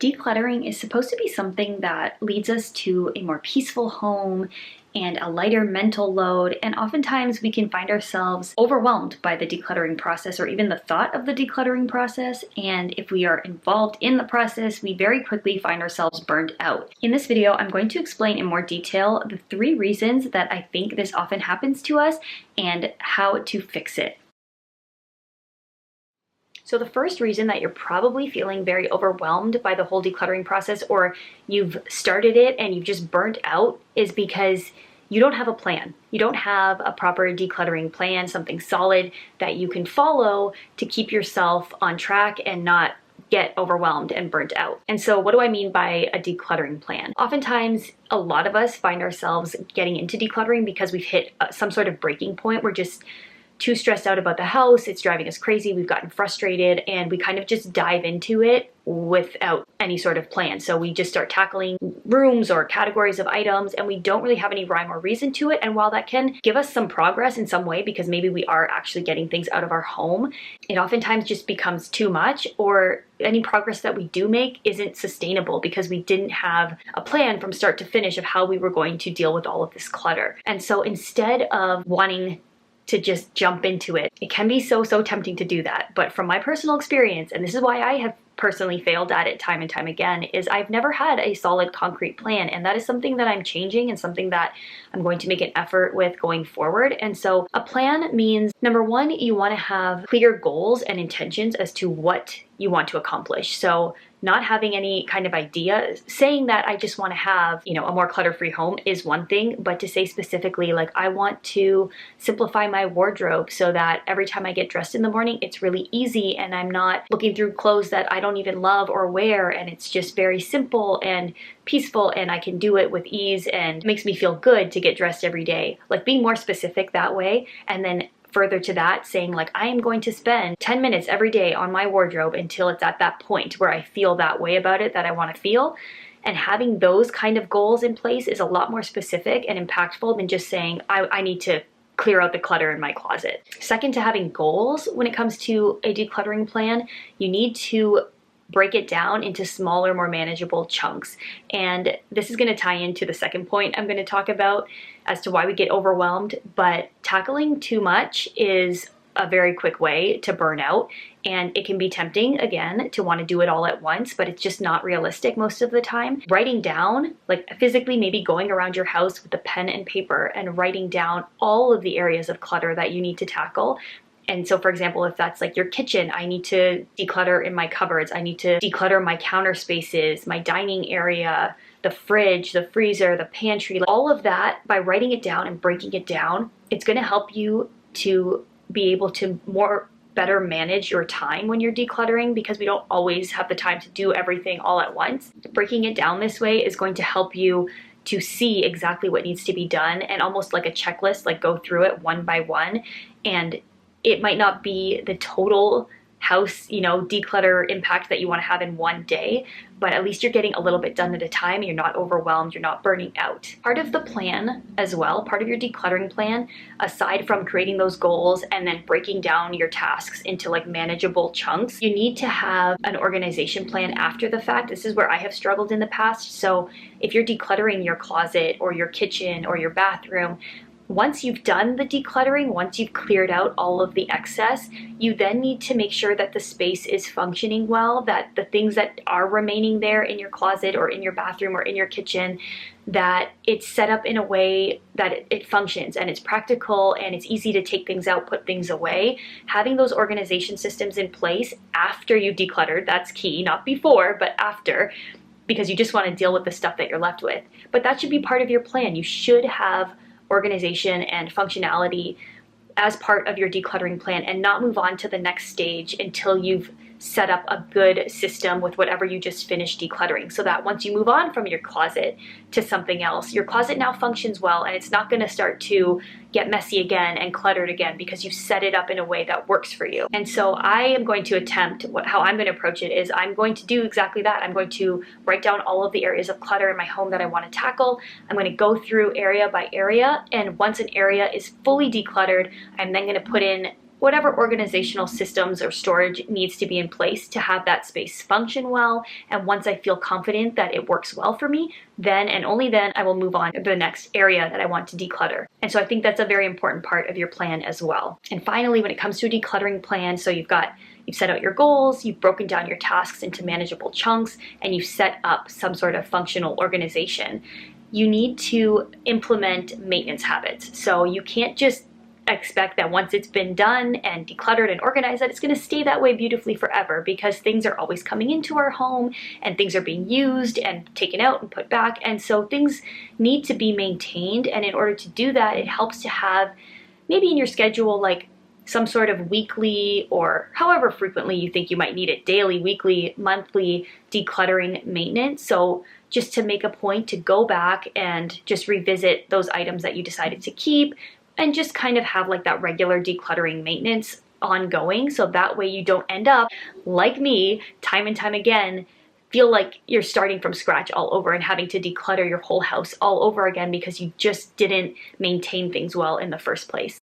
Decluttering is supposed to be something that leads us to a more peaceful home and a lighter mental load, and oftentimes we can find ourselves overwhelmed by the decluttering process or even the thought of the decluttering process, and if we are involved in the process, we very quickly find ourselves burned out. In this video, I'm going to explain in more detail the 3 reasons that I think this often happens to us and how to fix it. So the first reason that you're probably feeling very overwhelmed by the whole decluttering process, or you've started it and you've just burnt out, is because you don't have a plan. You don't have a proper decluttering plan, something solid that you can follow to keep yourself on track and not get overwhelmed and burnt out. And so what do I mean by a decluttering plan? Oftentimes, a lot of us find ourselves getting into decluttering because we've hit some sort of breaking point. We're just too stressed out about the house, it's driving us crazy, we've gotten frustrated, and we kind of just dive into it without any sort of plan. So we just start tackling rooms or categories of items, and we don't really have any rhyme or reason to it. And while that can give us some progress in some way, because maybe we are actually getting things out of our home, it oftentimes just becomes too much, or any progress that we do make isn't sustainable because we didn't have a plan from start to finish of how we were going to deal with all of this clutter. And so instead of wanting to just jump into it, it can be so tempting to do that. But from my personal experience, and this is why I have personally failed at it time and time again, is I've never had a solid concrete plan, and that is something that I'm changing and something that I'm going to make an effort with going forward. And so a plan means, number one, you want to have clear goals and intentions as to what you want to accomplish. So not having any kind of idea, saying that I just want to have, a more clutter-free home is one thing, but to say specifically, like, I want to simplify my wardrobe so that every time I get dressed in the morning, it's really easy and I'm not looking through clothes that I don't even love or wear, and it's just very simple and peaceful and I can do it with ease and makes me feel good to get dressed every day. Like, being more specific that way, and then further to that, saying like, I am going to spend 10 minutes every day on my wardrobe until it's at that point where I feel that way about it that I want to feel. And having those kind of goals in place is a lot more specific and impactful than just saying, I need to clear out the clutter in my closet. Second to having goals, when it comes to a decluttering plan, you need to break it down into smaller, more manageable chunks. And this is going to tie into the second point I'm going to talk about as to why we get overwhelmed. But tackling too much is a very quick way to burn out, and it can be tempting, again, to want to do it all at once, but it's just not realistic most of the time. Writing down, like physically maybe going around your house with a pen and paper and writing down all of the areas of clutter that you need to tackle. And so, for example, if that's like your kitchen, I need to declutter in my cupboards, I need to declutter my counter spaces, my dining area, the fridge, the freezer, the pantry, all of that. By writing it down and breaking it down, it's going to help you to be able to better manage your time when you're decluttering, because we don't always have the time to do everything all at once. Breaking it down this way is going to help you to see exactly what needs to be done, and almost like a checklist, like go through it one by one. And it might not be the total house, declutter impact that you want to have in one day, but at least you're getting a little bit done at a time. You're not overwhelmed, you're not burning out. Part of the plan as well, part of your decluttering plan, aside from creating those goals and then breaking down your tasks into like manageable chunks, you need to have an organization plan after the fact. This is where I have struggled in the past. So if you're decluttering your closet or your kitchen or your bathroom, once you've done the decluttering, once you've cleared out all of the excess, you then need to make sure that the space is functioning well, that the things that are remaining there in your closet or in your bathroom or in your kitchen, that it's set up in a way that it functions and it's practical and it's easy to take things out, put things away. Having those organization systems in place after you've decluttered, that's key, not before, but after, because you just want to deal with the stuff that you're left with. But that should be part of your plan. You should have organization and functionality as part of your decluttering plan, and not move on to the next stage until you've set up a good system with whatever you just finished decluttering, so that once you move on from your closet to something else, your closet now functions well and it's not going to start to get messy again and cluttered again because you set it up in a way that works for you. And so I am going to attempt, how I'm going to approach it is I'm going to do exactly that. I'm going to write down all of the areas of clutter in my home that I want to tackle. I'm going to go through area by area, and once an area is fully decluttered, I'm then going to put in whatever organizational systems or storage needs to be in place to have that space function well. And once I feel confident that it works well for me, then and only then I will move on to the next area that I want to declutter. And so I think that's a very important part of your plan as well. And finally, when it comes to a decluttering plan, so you've set out your goals, you've broken down your tasks into manageable chunks, and you've set up some sort of functional organization. You need to implement maintenance habits. So you can't just expect that once it's been done and decluttered and organized that it's going to stay that way beautifully forever, because things are always coming into our home and things are being used and taken out and put back, and so things need to be maintained. And in order to do that, it helps to have maybe in your schedule like some sort of weekly, or however frequently you think you might need it, daily, weekly, monthly decluttering maintenance. So just to make a point to go back and just revisit those items that you decided to keep, and just kind of have like that regular decluttering maintenance ongoing. So that way you don't end up like me, time and time again, feel like you're starting from scratch all over and having to declutter your whole house all over again because you just didn't maintain things well in the first place.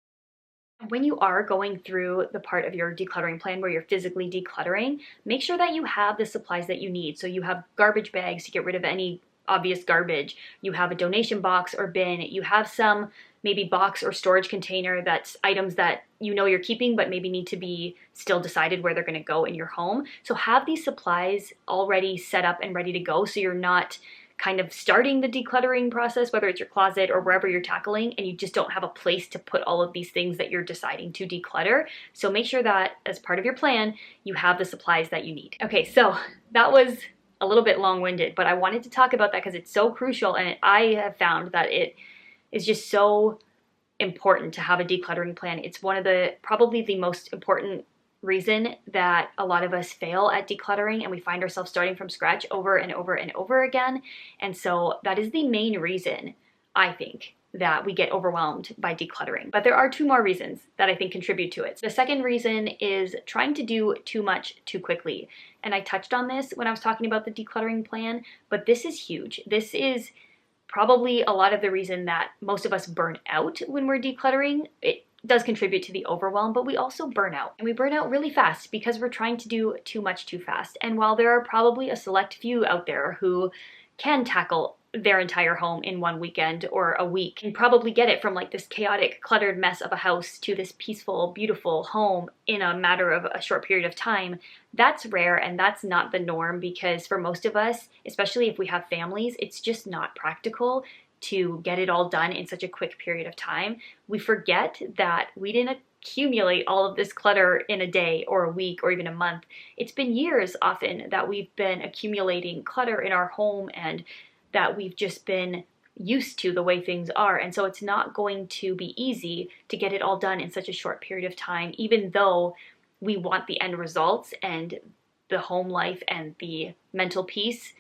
When you are going through the part of your decluttering plan where you're physically decluttering, make sure that you have the supplies that you need. So you have garbage bags to get rid of any obvious garbage. You have a donation box or bin. You have some maybe box or storage container that's items that you know you're keeping but maybe need to be still decided where they're going to go in your home. So have these supplies already set up and ready to go, so you're not kind of starting the decluttering process, whether it's your closet or wherever you're tackling, and you just don't have a place to put all of these things that you're deciding to declutter. So make sure that as part of your plan, you have the supplies that you need. Okay, so that was a little bit long-winded, but I wanted to talk about that because it's so crucial, and I have found that it is just so important to have a decluttering plan. It's one of the, probably the most important reason that a lot of us fail at decluttering, and we find ourselves starting from scratch over and over and over again. And so that is the main reason, I think, that we get overwhelmed by decluttering. But there are two more reasons that I think contribute to it. The second reason is trying to do too much too quickly. And I touched on this when I was talking about the decluttering plan, but this is huge. This is probably a lot of the reason that most of us burn out when we're decluttering. It does contribute to the overwhelm, but we also burn out. And we burn out really fast because we're trying to do too much too fast. And while there are probably a select few out there who can tackle their entire home in one weekend or a week and probably get it from like this chaotic, cluttered mess of a house to this peaceful, beautiful home in a matter of a short period of time, that's rare, and that's not the norm, because for most of us, especially if we have families, it's just not practical to get it all done in such a quick period of time. We forget that we didn't accumulate all of this clutter in a day or a week or even a month. It's been years often that we've been accumulating clutter in our home, and that we've just been used to the way things are. And so it's not going to be easy to get it all done in such a short period of time, even though we want the end results and the home life and the mental peace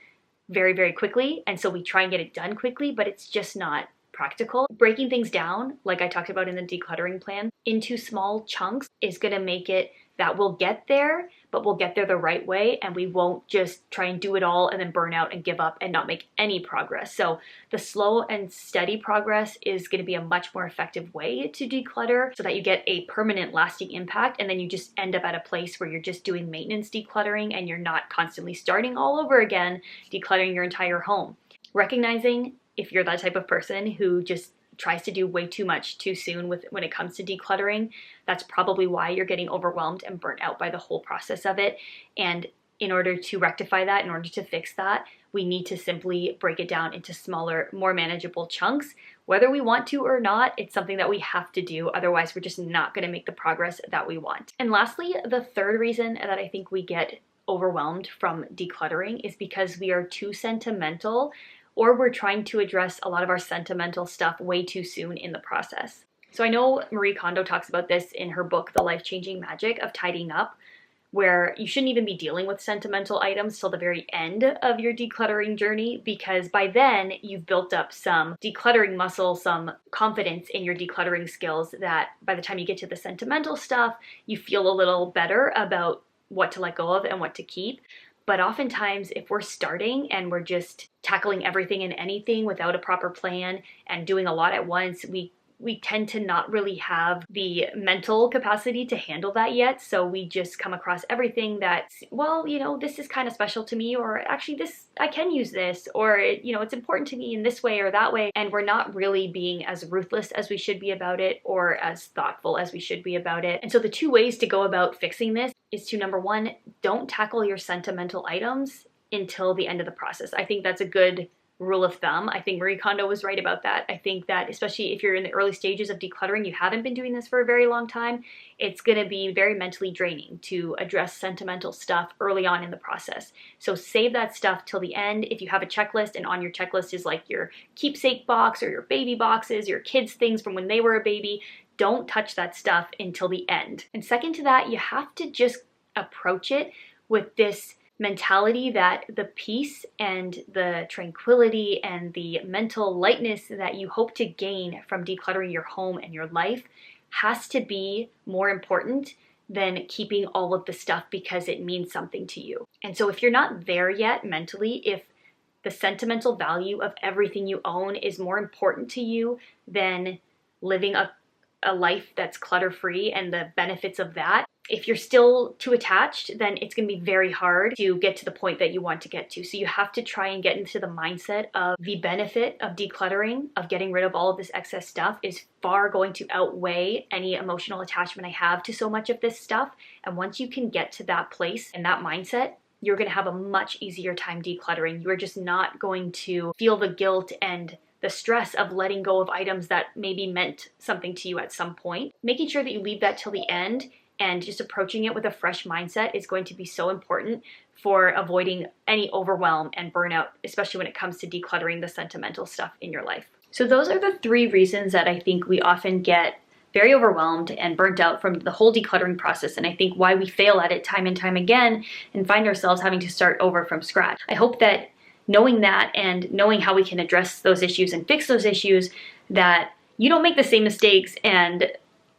very, very quickly. And so we try and get it done quickly, but it's just not practical. Breaking things down, like I talked about in the decluttering plan, into small chunks is going to make it that we'll get there, but we'll get there the right way, and we won't just try and do it all and then burn out and give up and not make any progress. So the slow and steady progress is going to be a much more effective way to declutter, so that you get a permanent lasting impact, and then you just end up at a place where you're just doing maintenance decluttering and you're not constantly starting all over again, decluttering your entire home. Recognizing if you're that type of person who just tries to do way too much too soon when it comes to decluttering, that's probably why you're getting overwhelmed and burnt out by the whole process of it. And in order to rectify that, in order to fix that, we need to simply break it down into smaller, more manageable chunks. Whether we want to or not, it's something that we have to do. Otherwise, we're just not going to make the progress that we want. And lastly, the third reason that I think we get overwhelmed from decluttering is because we are too sentimental, or we're trying to address a lot of our sentimental stuff way too soon in the process. So I know Marie Kondo talks about this in her book, The Life-Changing Magic of Tidying Up, where you shouldn't even be dealing with sentimental items till the very end of your decluttering journey, because by then you've built up some decluttering muscle, some confidence in your decluttering skills, that by the time you get to the sentimental stuff, you feel a little better about what to let go of and what to keep. But oftentimes, if we're starting and we're just tackling everything and anything without a proper plan and doing a lot at once, we we tend to not really have the mental capacity to handle that yet. So we just come across everything that's, well, you know, this is kind of special to me, or actually this, I can use this, or, you know, it's important to me in this way or that way. And we're not really being as ruthless as we should be about it, or as thoughtful as we should be about it. And so the two ways to go about fixing this is to, number one, don't tackle your sentimental items until the end of the process. I think that's a good rule of thumb. I think Marie Kondo was right about that. I think that especially if you're in the early stages of decluttering, you haven't been doing this for a very long time, it's going to be very mentally draining to address sentimental stuff early on in the process. So save that stuff till the end. If you have a checklist and on your checklist is like your keepsake box or your baby boxes, your kids' things from when they were a baby, don't touch that stuff until the end. And second to that, you have to just approach it with this mentality that the peace and the tranquility and the mental lightness that you hope to gain from decluttering your home and your life has to be more important than keeping all of the stuff because it means something to you. And so if you're not there yet mentally, if the sentimental value of everything you own is more important to you than living a life that's clutter-free and the benefits of that, if you're still too attached, then it's going to be very hard to get to the point that you want to get to. So you have to try and get into the mindset of the benefit of decluttering, of getting rid of all of this excess stuff is far going to outweigh any emotional attachment I have to so much of this stuff. And once you can get to that place and that mindset, you're going to have a much easier time decluttering. You are just not going to feel the guilt and the stress of letting go of items that maybe meant something to you at some point. Making sure that you leave that till the end and just approaching it with a fresh mindset is going to be so important for avoiding any overwhelm and burnout, especially when it comes to decluttering the sentimental stuff in your life. So those are the three reasons that I think we often get very overwhelmed and burnt out from the whole decluttering process, and I think why we fail at it time and time again and find ourselves having to start over from scratch. I hope that knowing that and knowing how we can address those issues and fix those issues, that you don't make the same mistakes and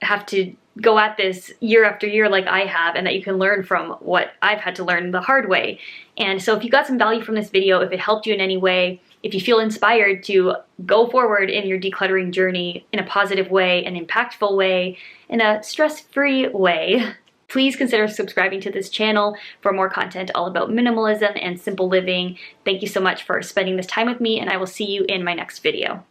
have to go at this year after year like I have, and that you can learn from what I've had to learn the hard way. And so if you got some value from this video, if it helped you in any way, if you feel inspired to go forward in your decluttering journey in a positive way, an impactful way, in a stress-free way, please consider subscribing to this channel for more content all about minimalism and simple living. Thank you so much for spending this time with me, and I will see you in my next video.